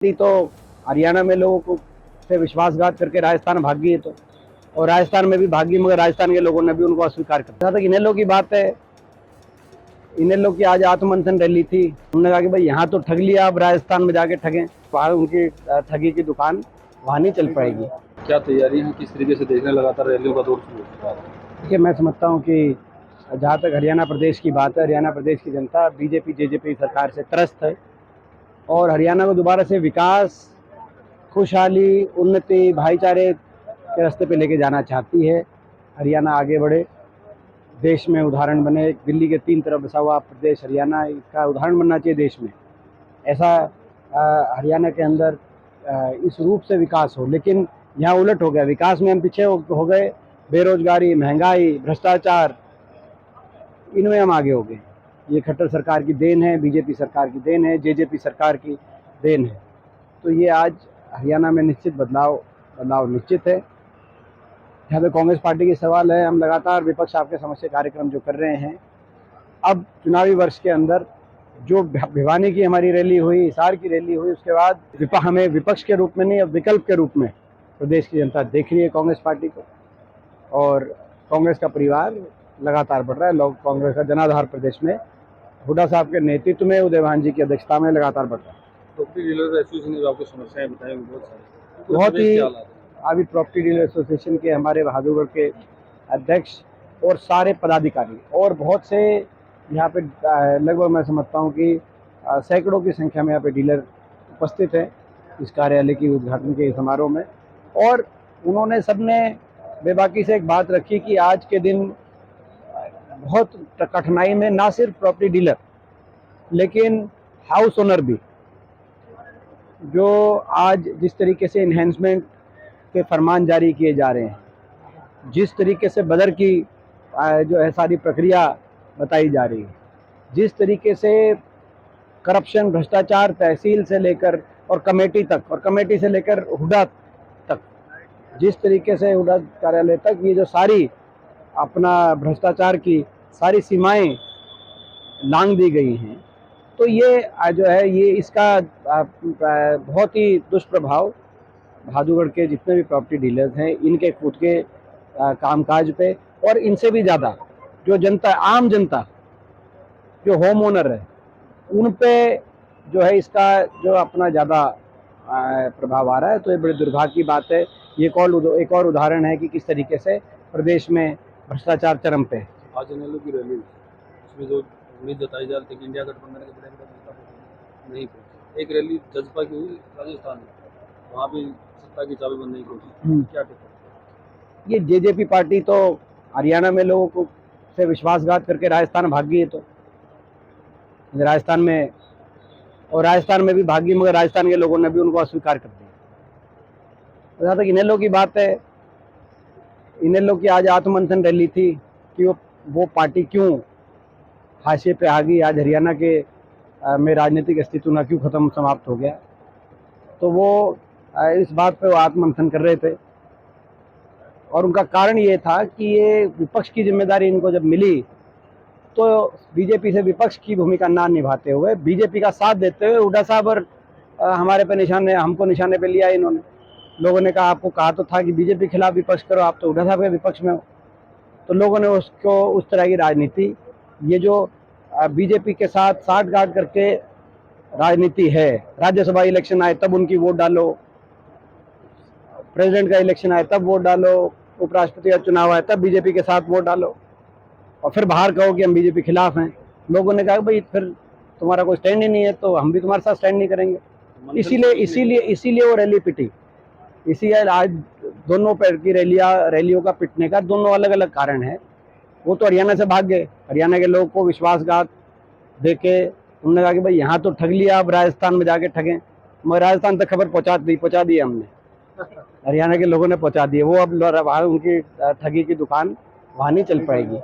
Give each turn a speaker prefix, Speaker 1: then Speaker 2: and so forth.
Speaker 1: तो हरियाणा में लोगों को से विश्वासघात करके राजस्थान भाग गई है तो, और राजस्थान में भी भागी, मगर राजस्थान के लोगों ने भी उनको अस्वीकार कर दिया। जहाँ तक इनेलो की बात है, इनेलो की आज आत्ममंथन रैली थी। उन्होंने कहा कि भाई यहाँ तो ठग लिया, अब राजस्थान में जाके ठगें। वहाँ उनकी ठगी की दुकान वहाँ नहीं चल पाएगी।
Speaker 2: क्या तैयारी है, किस तरीके से देख रहे हैं? लगातार रैलियों का दौर शुरू हो चुका है।
Speaker 1: देखिए, मैं समझता हूँ कि जहाँ तक हरियाणा प्रदेश की बात है, हरियाणा प्रदेश की जनता बीजेपी जेजेपी सरकार से त्रस्त है और हरियाणा को दोबारा से विकास, खुशहाली, उन्नति, भाईचारे के रास्ते पे लेके जाना चाहती है। हरियाणा आगे बढ़े, देश में उदाहरण बने। दिल्ली के 3 तरफ बसा हुआ प्रदेश हरियाणा, इसका उदाहरण बनना चाहिए देश में। ऐसा हरियाणा के अंदर इस रूप से विकास हो, लेकिन यहाँ उलट हो गया। विकास में हम पीछे हो गए। बेरोजगारी, महंगाई, भ्रष्टाचार, इनमें हम आगे हो गए। ये खट्टर सरकार की देन है, बीजेपी सरकार की देन है, जेजेपी सरकार की देन है। तो ये आज हरियाणा में निश्चित बदलाव निश्चित है। यहाँ पे कांग्रेस पार्टी की सवाल है, हम लगातार विपक्ष आपके समस्या कार्यक्रम जो कर रहे हैं, अब चुनावी वर्ष के अंदर जो भिवानी की हमारी रैली हुई, हिसार की रैली हुई, उसके बाद हमें विपक्ष के रूप में नहीं, अब विकल्प के रूप में प्रदेश की जनता देख रही है कांग्रेस पार्टी को, और कांग्रेस का परिवार लगातार बढ़ रहा है। लोग कांग्रेस का जनाधार प्रदेश में हुड्डा साहब के नेतृत्व में, उदय भान जी की अध्यक्षता में लगातार बढ़ रहा है।
Speaker 2: प्रॉपर्टी डीलर एसोसिएशन ने आपको समस्याएं बताई
Speaker 1: बहुत ही अभी प्रॉपर्टी डीलर एसोसिएशन के हमारे बहादुरगढ़ के अध्यक्ष और सारे पदाधिकारी और बहुत से यहाँ पे लगभग मैं समझता हूँ कि सैकड़ों की संख्या में यहाँ पे डीलर उपस्थित हैं इस कार्यालय की उद्घाटन के समारोह में। और उन्होंने सबने बेबाकी से एक बात रखी कि आज के दिन बहुत कठिनाई में ना सिर्फ प्रॉपर्टी डीलर लेकिन हाउस ओनर भी, जो आज जिस तरीके से इन्हेंसमेंट के फरमान जारी किए जा रहे हैं, जिस तरीके से बदर की जो है सारी प्रक्रिया बताई जा रही है, जिस तरीके से करप्शन, भ्रष्टाचार तहसील से लेकर और कमेटी तक, और कमेटी से लेकर हुड्डा तक, जिस तरीके से हुड्डा कार्यालय तक ये जो सारी अपना भ्रष्टाचार की सारी सीमाएं लांघ दी गई हैं, तो ये जो है ये इसका बहुत ही दुष्प्रभाव बहादुरगढ़ के जितने भी प्रॉपर्टी डीलर्स हैं इनके खुद के कामकाज पे, और इनसे भी ज़्यादा जो जनता, आम जनता, जो होम ओनर है, उन पे जो है इसका जो अपना ज़्यादा प्रभाव आ रहा है। तो ये बड़े दुर्भाग्य की बात है। ये एक और उदाहरण है कि किस तरीके से प्रदेश में भ्रष्टाचार चरम पे है।
Speaker 2: आज इनेलो की रैली, उसमें जो उम्मीद जताई जा रही थी कि इंडिया गठबंधन के बड़े नहीं पहुंची, एक रैली जज्बा की हुई राजस्थान में, वहाँ भी सत्ता की चाबी बनने की कोशिश, क्या टिप्पणी?
Speaker 1: ये जेजेपी पार्टी तो हरियाणा में लोगों को से विश्वासघात करके राजस्थान भाग गई है तो, राजस्थान में, और राजस्थान में भी भागी, मगर राजस्थान के लोगों ने भी उनको अस्वीकार कर दिया। जहाँ तक इनेलो की बात है, इनेलो की आज आत्ममंथन रैली थी कि वो पार्टी क्यों हाशिए पे आ गई, आज हरियाणा के में राजनीतिक अस्तित्व न क्यों खत्म समाप्त हो गया। तो वो इस बात पे वो आत्ममंथन कर रहे थे, और उनका कारण ये था कि ये विपक्ष की जिम्मेदारी इनको जब मिली तो बीजेपी से विपक्ष की भूमिका ना निभाते हुए, बीजेपी का साथ देते हुए हुड्डा साहब और हमारे पे हमको निशाने पे लिया इन्होंने। लोगों ने कहा, आपको कहा तो था कि बीजेपी के खिलाफ विपक्ष करो, आप तो हुड्डा साहब के विपक्ष में हो। तो लोगों ने उसको उस तरह की राजनीति, ये जो बीजेपी के साथ साठगांठ करके राजनीति है, राज्यसभा इलेक्शन आए तब उनकी वोट डालो, प्रेसिडेंट का इलेक्शन आए तब वोट डालो, उपराष्ट्रपति का चुनाव आए तब बीजेपी के साथ वोट डालो, और फिर बाहर कहो कि हम बीजेपी खिलाफ हैं। लोगों ने कहा भाई फिर तुम्हारा कोई स्टैंड ही नहीं है तो हम भी तुम्हारे साथ स्टैंड नहीं करेंगे। इसीलिए वो रैली पिटी। इसीलिए आज दोनों पैर की रैलियों का पिटने का दोनों अलग अलग कारण है। वो तो हरियाणा से भाग गए, हरियाणा के लोगों को विश्वासघात देके उन्होंने कहा कि भाई यहाँ तो ठग लिया, अब राजस्थान में जाके ठगें। मगर राजस्थान तक खबर पहुँचा दी हमने, हरियाणा के लोगों ने पहुँचा दी। वो अब उनकी ठगी की दुकान वहाँ नहीं चल पाएगी।